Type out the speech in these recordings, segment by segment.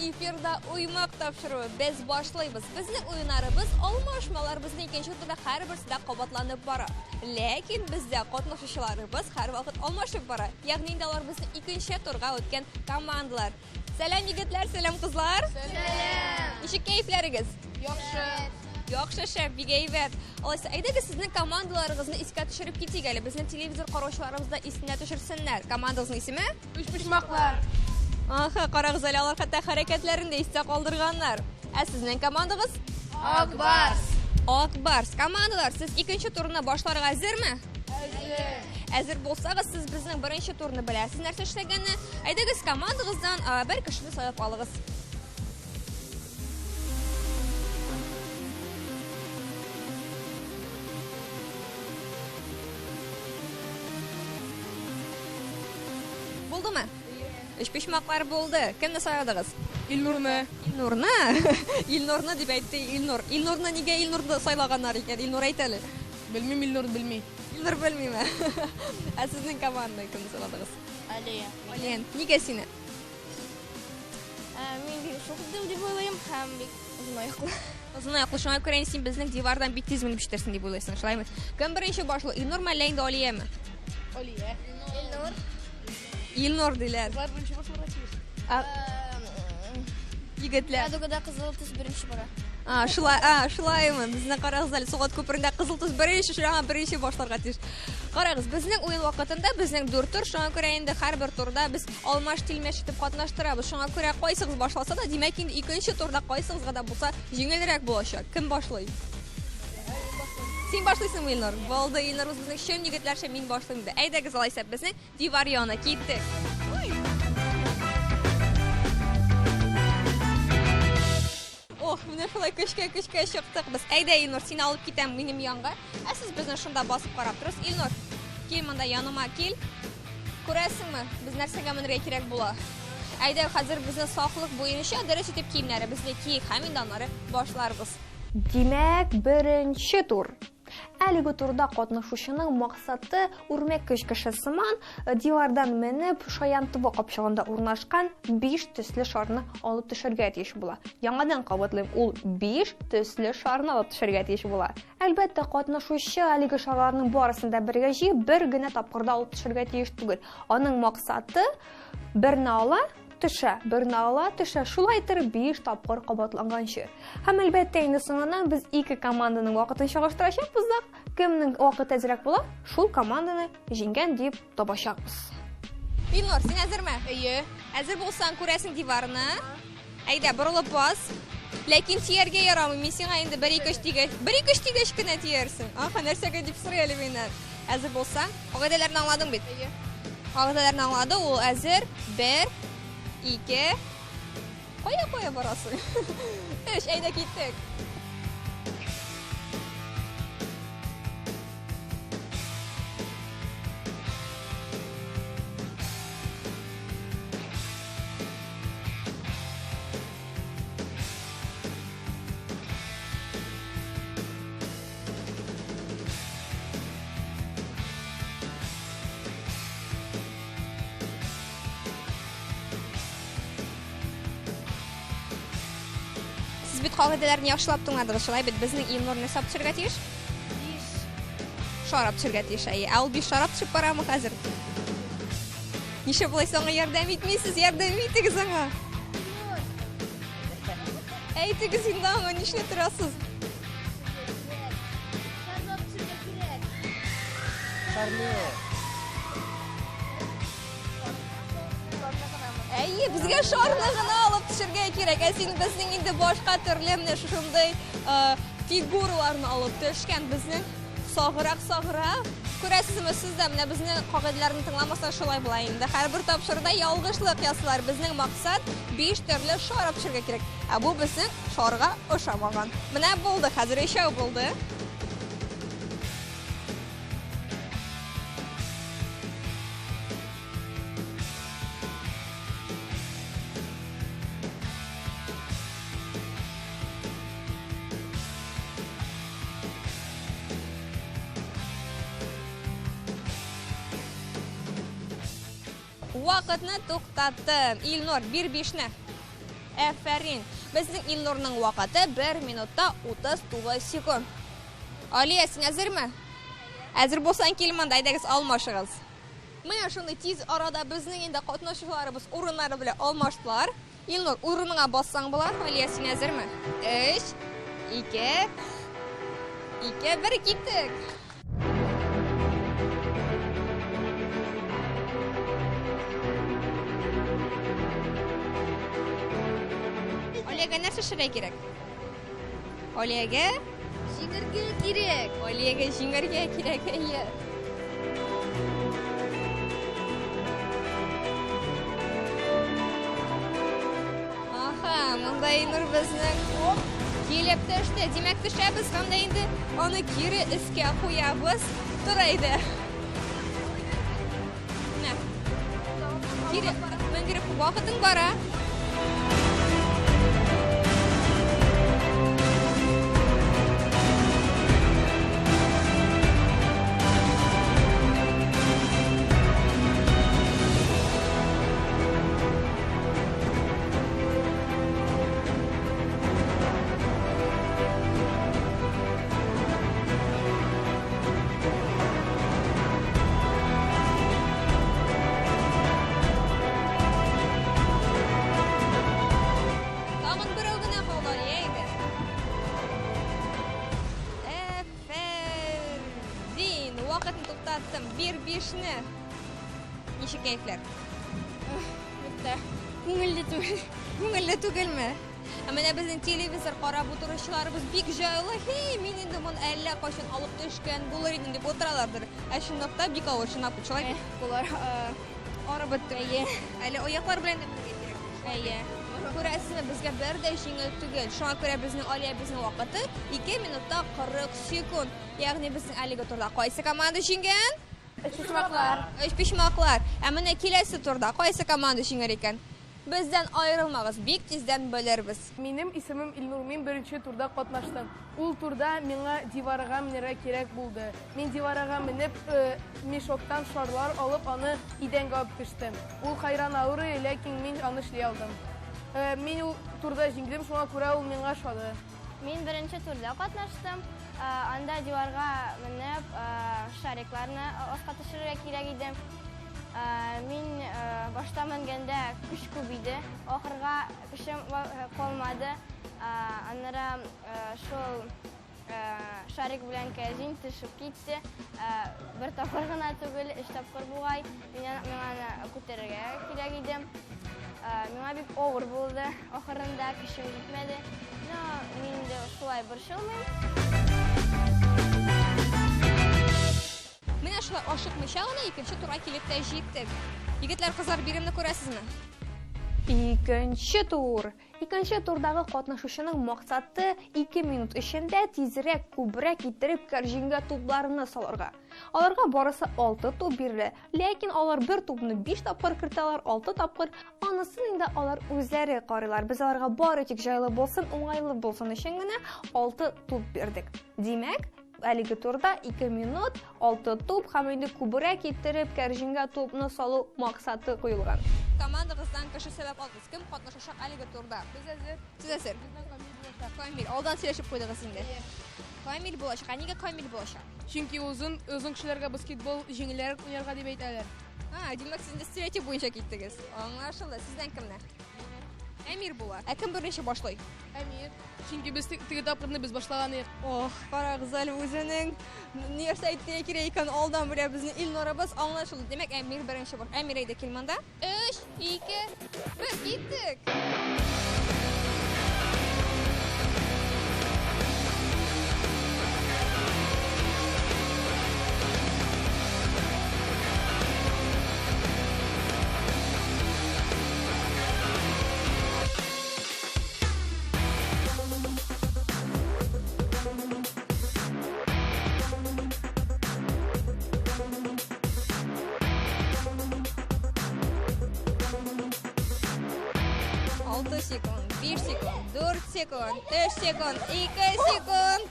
Efirda uyumak topşırığı biz başlayız. Bizning o'yinlarimiz almashmalar bizning ikkinchi turda har birsida qobotlanib boradi. Lekin bizda qatnashuvchilarimiz har vaqt almashib boradi. Ya'ni ular bizning ikkinchi turga o'tgan komandalar. Selam yigitlar, selam qizlar. Selam. Nechuk kayflaringiz? Yaxshi. Yaxshi shab, begaybat. Olsa aydaga sizning komandalaringizni esga tushirib keting. Bizning televizor qarovchilarimizda esga tushirsinlar. Komandangizni ismi? Uchpishmoqlar. Aha, qora g'izalalar xatti harakatlarini esda qoldirganlar. Sizning komandangiz? Akbars. Akbars. Komandalar, siz ikkinchi turni boshlarga hazırmi? Hazır. Hazır bo'lsangiz, siz bizning birinchi turni bilasiz. Narsa ishlaganni, aydagiz komandangizdan bir kishini so'rab oling'iz. Bo'ldimi? Ish pishmoqlar bo'ldi. Kimni so'radingiz? Ilnurni. Ilnurni? Ilnurni deb aytdi. Ilnurni nega Ilnurni saylaganlar ekan? Ilnur aytali. Bilmayman, Ilnurni bilmayman. Ilnur bilmayman. Sizning komanda kimni so'radingiz? Aliya. Aliyan, nega seni? Men shu xuddi deb o'ylayman, ham uzun oyoqli. Uzun oyoqli shunga ko'ra sen bizning divardan bitta tez minib ishtirsin deb o'ylaysan, shulaymi? Kim birinchi boshli? Ilnur Mallayda Oliyami? Oliya. Ilnur. Ilnur dilar. Var birinchi boshlar. Yigitlar. Adogada qizil tuz birinchi bora. Shulaymi? Bizning qarag'izlar soat ko'pirinda qizil tuz birinchi boshlarga tish. Qarag'iz, bizning o'yin vaqtida bizning 4 tur, shunga ko'ra endi har bir turda biz almash-tilmash etib qatnashtiramiz. Shunga ko'ra qaysiz boshlasa-da, demak endi ikkinchi turda qaysizg'ada bo'lsa, yengilroq bo'ladi. Kim boshlaydi? Sen boshlaysanmi, Ilnur? Bo'ldi, Ilnur bizning shon yigitlar men boshlayman. Aydagiz olaysa bizning divar yoniga ketdik. Buni qilay ko'shka chiqdik biz. Ayda Ilnur, seni olib ketaman mening yonga. Siz bizni shunda bosib qarab turasiz. Ilnur, kel menda yonimga kel. Ko'rasizmi? Biz narsaga minirga kerak bo'ladi. Ayda hozir bizni sog'liq bo'yicha darajat etib kiyimlari, bizga kiyik xamindonlari boshlarimiz. Demak, birinchi tur. Әлеге турда qatnashuvchining maqsadi urmak ko'shkashasiman divardan minib shoyantuvi qopshig'ida o'rnashgan 5 tusli sharni olib tushirga tiyish bo'ladi. Yangidan qavatlayman, ul 5 tusli sharni olib tushirga tiyish bo'ladi. Albatta, qatnashuvchi әлеге sharlarning borasida birga yeb, birgina topqirda olib tushirga tiyish tugul. Uning maqsadi birni ola tisha shulaytirib 5 topqir qabatlangancha. Ham albatta endi so'ngidan biz ikki komandaning vaqtini solishtiramiz. Kimning vaqti tezroq bo'ladi, shu komandani jenggan deb topashamiz. Ilnur, sen hazırmi? Iye. Hazır bo'lsang, ko'rasing divarni. Ayda burilib bos. Lekin tiyarga yaramay, men senga endi 1-2 tegashgina tiyarsin. Aha, narsaga deb so'rayli mendan. Hazır bo'lsang, qoidalarni anglading bit? Iye. Qoidalarni angladi, u hazır 1 2 qo'ya borasın. Ish, ayda ketdik. Biz qoidalarni yaxshilab tingladingiz, shular bit bizning Ilnurni hisob tushirga tiyish. 5 sharab tushirga tiyish. Al 5 sharab tushib boramiz hozir. Nisha bo'laysanga yordam etmaysiz, yordam etingiz anga. Aytingiz indamga nishni turasiz? Sharni. Bizga sharlig'ini olib tushirga kerak. Sen bizning endi boshqa turli shunday figuralarni olib tushgan bizning sog'roq. Ko'rasizmi, sizda mana bizning qoidalarni tinglamasdan shulay bo'laydi. Har bir topshiriqda yolg'ishlik yozsalar, bizning maqsad 5 turli shar olib tushirga kerak. Bu bizning sharga o'xshamagan. Mana bo'ldi, hozir eshov bo'ldi. Vaqtni to'xtatdim. Ilnur 1:05 ni. Aferin. Bizning Ilnurning vaqti 1 minutda 39 sekund. Aliya, sen hazırmı? Hazır bo'lsang kelmanda aydagiz almashig'iz. Mana shunday tez orada bizning endi qatnashuvlarimiz o'rinlari bilan almashdilar. Ilnur o'rniga bossang bo'lar. Aliya, sen hazırmı? 3 2 1 ketdik. Aliyaga narsa shiray kerak? Aliyaga Jingarga kerak. Aliyaga jingarga kerak. Iya. Aha, bunday Ilnur bizni kelib tashdi. Demak, tushamiz hamda endi uni kiri isga qo'yamiz. Turaydi. Na. Kiri, men kirib vaqting bor-a? Vaqtni to'xtatdim. 1:05 ni. Nechta kayflar? Bitta. Ko'ngilli tugilmi? Mana bizning televizor qarab o'tirishlarimiz bek joyli. Hey, men endi buni alla qachon olib tushgan bo'lar edim deb o'tiralardir. Shundaqda bekor shunaq uchun Bular ora bitdi. Alla oyoqlar bilan deb kerak. Ayya. Ko'rasizmi, bizga birda yengil tugil. Shunga ko'ra bizning Aliya bizning vaqti 2 minutda 40 sekund. Ya'ni bizning Aliyaga turda qaysi komanda yenggan? pishmoqlar. Pishmoqlar. Mana kelasi turda qaysi komanda yengar ekan? Bizdan ayrilmag'iz, bek tezdan bilarmiz. Benim ismim Ilnur, men birinchi turda qatnashdim. Ул turda menga divaraga minirga kerak bo'ldi. Men divaraga minib, meshokdan sharlar olib, uni idanga olib tushdim. Ул hayron avri, lekin men uni ishlay oldim. Men ул turda jingdim, shunga ko'ra ул menga sho'di. Men birinchi turda qatnashdim. Anda divarga minib, shariklarni osqatishga kerak edi. Men boshda minganda kuch ko'p edi. Oxirga kuchim qolmadi. Anara shu sharik bilan kajin tushib ketdi. Bir taqirgina tugul, ish taqir bo'lg'ay. Meni ko'targa kerak edi. Menga bek og'ir bo'ldi. Oxirinda kuchim yetmadi. Menda shulay bir shilmayman. Mana shular oshiqmishani ikkinchi turga kelib yetdik. Yigitlar, qizlar, birimni ko'rasizmi? Ikkinchi tur. Ikkinchi turdagi qatnashuvchining maqsadi 2 minut ishida tezroq ko'proq yetirib karjinga to'plarini solarga. Ularga borasa 6 to'p berildi, lekin ular bir to'pni 5 topqir kiritalar, 6 topqir. Onasining da ular o'zlari qarilar. Biz ularga boritik joyli bo'lsin, o'ng'ayli bo'lsin ishingina 6 to'p berdik. Demak, haligi turda 2 minut 6 to'p hamda ko'proq yetirib karjinga to'pni solu maqsadi qo'yilgan. Komandamizdan kishi sabab oldik. Kim qatnashacak haligi turda? Biz hazır. Siz hazır. Kamil, oldan söylashib qo'ydik sizga. Kamil bo'lacak. Nega Kamil bo'lacak? Chunki o'zing kishilarga basketbol jinglar o'ynarga deb aytadilar. Ha, demak siz stereotip bo'yicha ketdingiz. Anlashildi. Sizdan kimlar? Amir bo'lar. Kim birinchi boshlaydi? Amir. Chunki biz tigi topqirni biz boshlagan edik. Oh, qara g'izal o'zining nersa aytdi kerak ekan oldan biri bizni Ilnorimiz anlashildi. Demak, Amir birinchi bor. Amir edi kelmanda. 3 2 1 ketdik. sekund, 1 sekund, 4 sekund, 3 sekund, 2 sekund,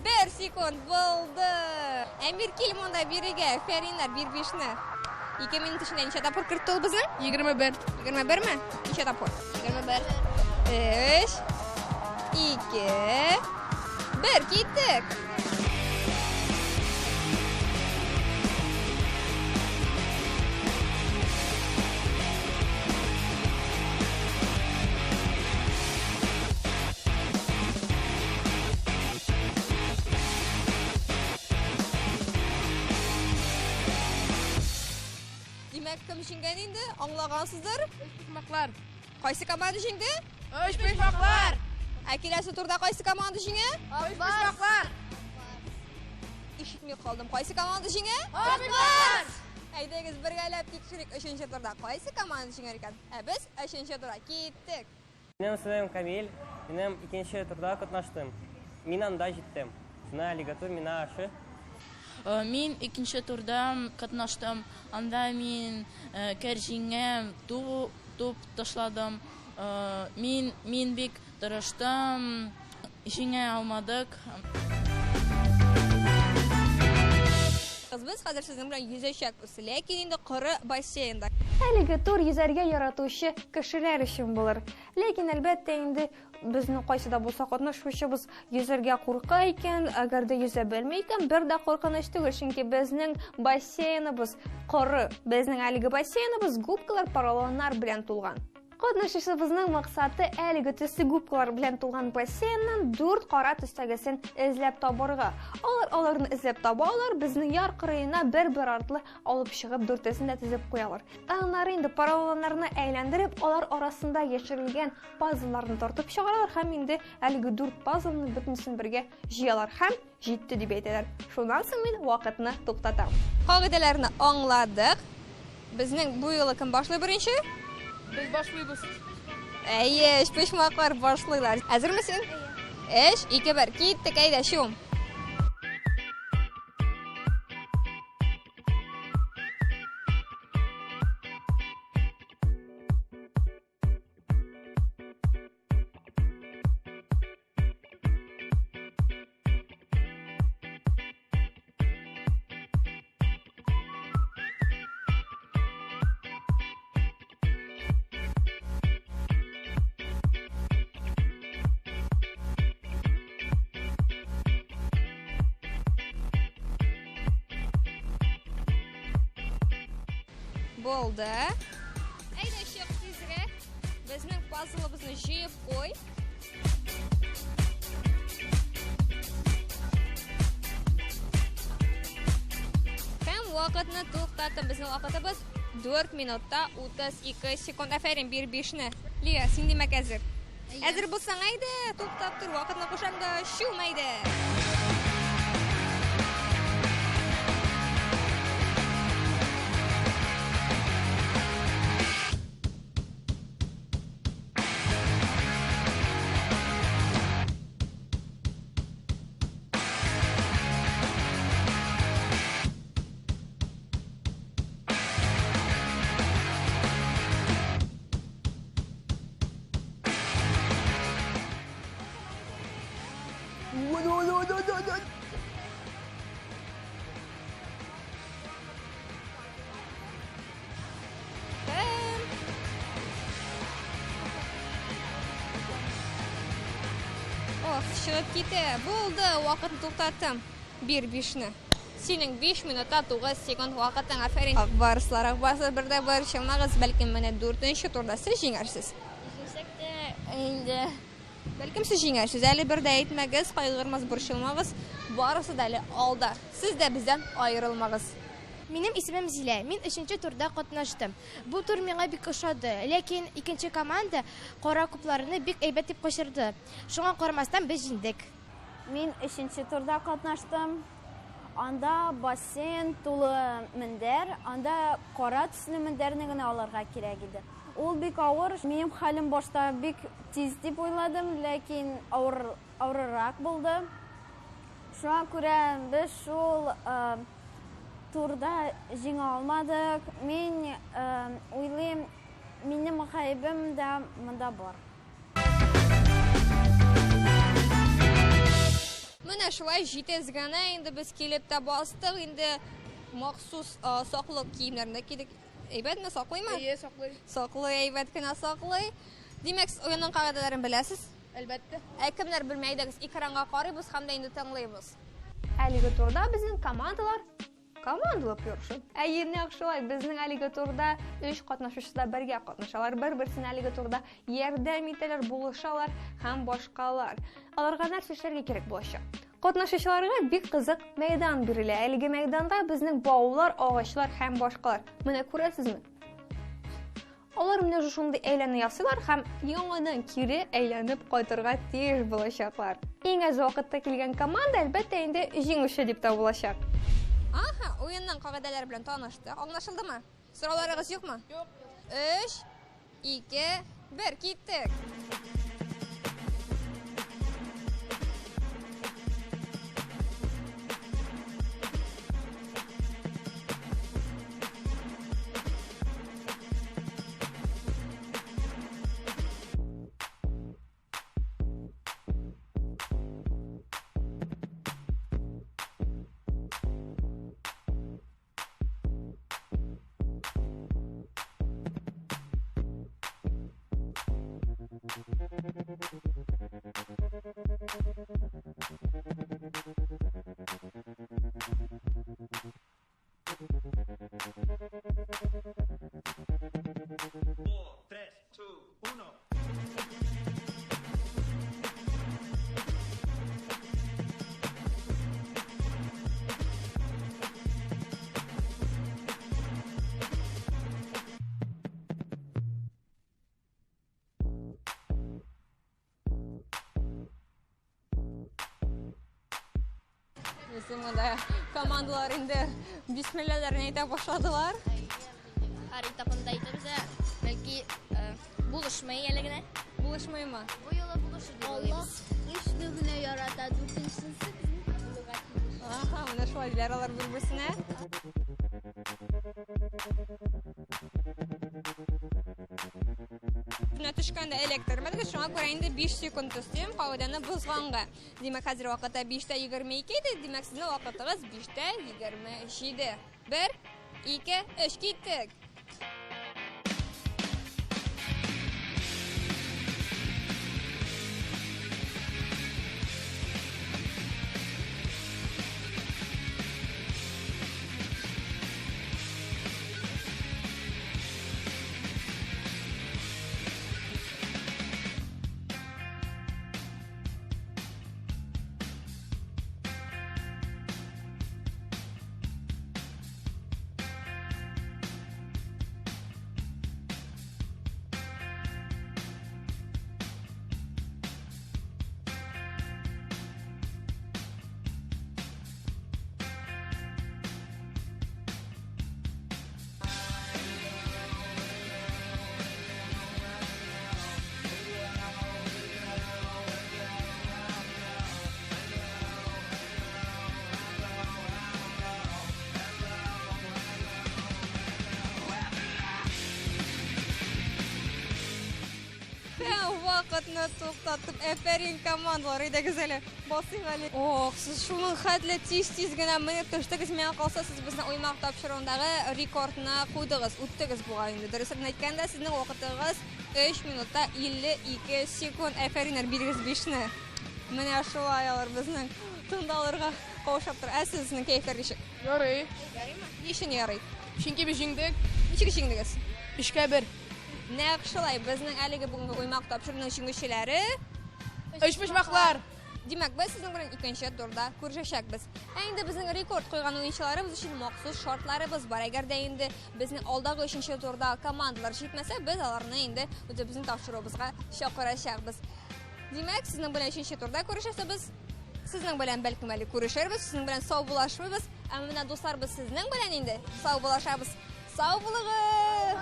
1 sekund bo'ldi. Amir kelmonda biriga, Ferinlar 1-5 ni. 2 минут ішінде неше тапқыр кіртті ол біздің? 21. 21 ме? Неше тапқыр? 21. 3, 2, 1, кеттік. Demek kim жеңген енді? Аңлағансыздар? Пешмақлар. Қайсы команда жеңді? Пешмақлар. Келесі турда қайсы команда жеңе? Пешмақлар. Ишітмей қалдым. Қайсы команда жеңе? Пешмақлар. Әйдеңіз біргәләп текшірек 3-ші турда қайсы команда жеңер екен? Біз 3-ші турда кеттік. Benim ismim Kamil. Benim ikinci turda katnaştım. Min anda jittim. Şuna alligator mina aşı. Мен ikkinchi turda qatnashdim. Anda men karjingga to'p tashladim. Men bek tirishdim. Jingga olmadik. Biz hozir sizin bilan yüzleşecekmiz, lekin endi qora basseyinda. Әлеге тур йөзәргә яратучы кешеләр өчен булыр. Ләкин әлбәттә инде безнең кайсыда булса катнашучыбыз йөзәргә курка икән, әгәр дә йөзә белмәй икән, бер дә куркыныч түгел, чөнки безнең бассейныбыз коры. Безнең әлеге бассейныбыз губкалар, поролоннар белән тулган. Катнашучыбызның максаты әлеге төсле губкалар белән тулган бассейннан 4 кара төстәгесен эзләп табарга. Аларны эзләп табалар, безнең яр кырыена бер артлы алып чыгып 4-сен дә тезеп куялар. Аннары инде поролоннарны әйләндереп, алар арасында яшерелгән пазлларны тартып чыгаралар һәм инде әлеге 4 пазлны бөтенсен бергә җыялар һәм җитте дип әйтәләр. Шуннан соң мин вакытны туктатам. Кагыйдәләрне аңладык. Безнең бу елы кем башлый беренче? Biz başlıyoruz. Әйе, пешмақлар башлыйлар. Әзермесең? 3, 2, 1, киттік, әйдә, шум. Болды. Әйдә, шек тизрәк. Безнең пазлыбызны җыеп кой. Һәм вакытны туктаттым. Безнең вакытыбыз 4 минутта 32 секунд. Афәрин, 1-5-не. Лия, син димәк әзер. Әзер булсаң, әйдә, туктап тор. Вакытны кушамда, шум әйдә. Шығып кете. Болды, вақытын тоқтаттым. 1-5-не. Сенің 5 минутта 9 секунд вақытың. Афәрин. Ақбарыслар, бірді бір шылмағыз. Бәлкім мені 4-ші турда сіз жеңерсіз. Бәлкім сіз жеңерсіз. Әлі бірді әйтмәгіз, қайғырмыз, бұршылмағыз. Барысы дәлі алда. Сіз дә бізден айырылмағыз. Минем исемем Зилә. Мин 3-нче турда катнаштым. Бу тур миңа бик ошады, ләкин икенче команда кара купларны бик әйбәт дип качырды. Шуңа карамастан без җиңдек. Мин 3-нче турда катнаштым. Анда бассейн тулы мендәр, анда кара төсле мендәрне генә алырга кирәк иде. Ул бик авыр. Минем хәлем башта бик тиз дип уйладым, ләкин авыррак булды. Шуңа күрә без шул турда җиңә алмадык. Мин уйлыйм, минем гаебем дә монда бар. Менә шулай җитез генә инде без килеп тә бастык. Инде махсус саклык киемнәрендә кидек. Әйбәтме, саклыймы? Саклый. Саклый, әйбәт кенә саклый. Димәк, уенның кагыйдәләрен беләсез? Әлбәттә. Кемнәр белмәйдегез, экранга карыйбыз һәм дә инде тыңлыйбыз. Әлеге турда безнең командалар командалап ярыша. Нәкъ шулай, безнең әлеге турда 3 катнашучылар бергә катнашалар. Бер-берсенә әлеге турда ярдәм итәләр, булышалар һәм башкалар. Аларга нәрсә эшләргә кирәк булачак? Катнашучыларга бик кызык мәйдан бирелә. Әлеге мәйданда безнең баулар, агачлар һәм башкалар. Менә күрәсезме? Алар менә шундый әйләнә ясыйлар һәм яңадан кире әйләнеп кайтырга тиеш булачаклар. Иң әз вакытта килгән команда әлбәттә инде җиңүче дип табылачак. Аха, уенның кагыйдәләре белән танышты. Аңлашылдымы? Сорауларыгыз юкмы? Юк. 3, 2, 1, киттек. Bizim komandalar indi bismillahlarını ayta başladılar. Her etapında итәбез, belki buluşmayı әлегенә. Buluşmayı mı? Bu yola buluşur дип уйлыйбыз. Üçlüğüne yarata, dörtüncüsü Aha, менә шулай диләр алар бер-берсенә. Менә төшкәндә электр. Шуңа күрә инде 5 секунд өстем кагыйдәне бозганга. Димәк, хәзер вакытта 5:22 иде. Димәк, сезнең вакытыгыз 5:27. 1, 2, 3 киттек. Вакытны туктатып, әфәрин командалар, идегез әле. Басыйк әле. Ох, сез шуның хәтле тиз-тиз генә менеп төштегез. Миңа калса, сез безнең уймак тапшыруындагы рекордны куйдыгыз, үттегез буга инде. Дөресен әйткәндә, сезнең вакытыгыз 3 минутта 52 секунд. Әфәриннәр, бирегез 5-не. Менә шулай алар безнең тыңдалырга каушап тор. Ә сезнең кәефләр ничек? Ярый. Ярыймы? Ничек ярый? Чөнки без җиңдек. Ничек җиңдегез? 5-1. Нәкъ шулай, безнең әлеге бүгенге уймак тапшыруның җиңүчеләре 3 почмаклар. Димәк, без сезнең белән икенче турда күрешәчәкбез. Инде безнең рекорд куйган уенчыларыбыз өчен махсус шартларыбыз бар. Әгәр дә инде безнең алдагы 3нче турда командалар җитмәсә, без аларны инде үзебезнең тапшыруыбызга чакырачакбыз. Димәк, сезнең белән 3нче турда күрешәсебез, сезнең белән бәлкем әле күрешербез, сезнең белән сау булашмыйбыз. Ә менә дуслар, без сезнең белән инде сау булашабыз. Сау булыгыз!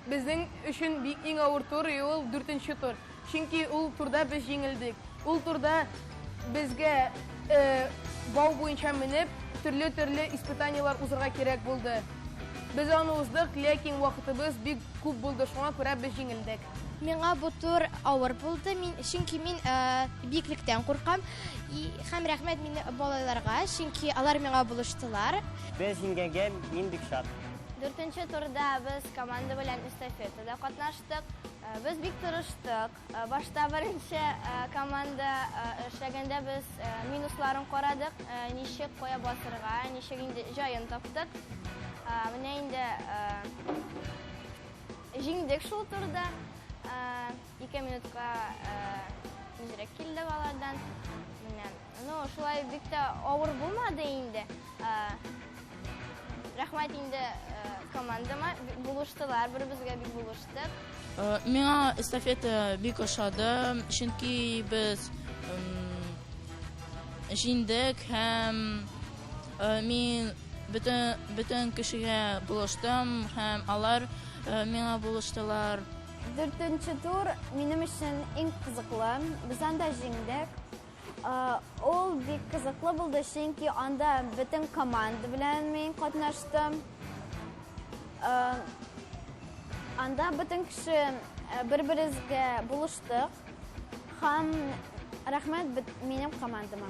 Безнең өчен бик иң авыр тур ул 4нче тур. Чөнки ул турда без җиңелдек. Ул турда безгә бау буенча менеп, төрле испытаниялар узарга кирәк булды. Без аны уздык, ләкин вакытыбыз бик күп булды, шуңа күрә без җиңелдек. Миңа бу тур авыр булды, чөнки мин биеклектән куркам. Һәм рәхмәт мине балаларга, чөнки алар миңа булыштылар. Без җиңгәнгә мин бик шат. 4-нче турда без команда белән эстафетада катнаштык. Без бик тырыштык. Башта беренче команда эшләгәндә без минусларын карадык, ничек кая басырга, ничек инде җаен таптык. Менә инде җиңдек шул турда. 2 минутка низрәк килдек алардан. Менә, шулай бик тә авыр булмады инде. Рәхмәт инде командама булыштылар, бер-безгә бик булыштык. Миңа эстафета бик ошады, чөнки без җиңдек һәм мин бөтен кешегә булыштым һәм алар миңа булыштылар. 4-нче тур минем өчен иң кызыклы. Без анда җиңдек. Ул бик кызыклы булды, чөнки анда бөтен команда белән мин катнаштым. Анда бөтен кеше бер-беребезгә булыштык. Һәм рәхмәт минем командама.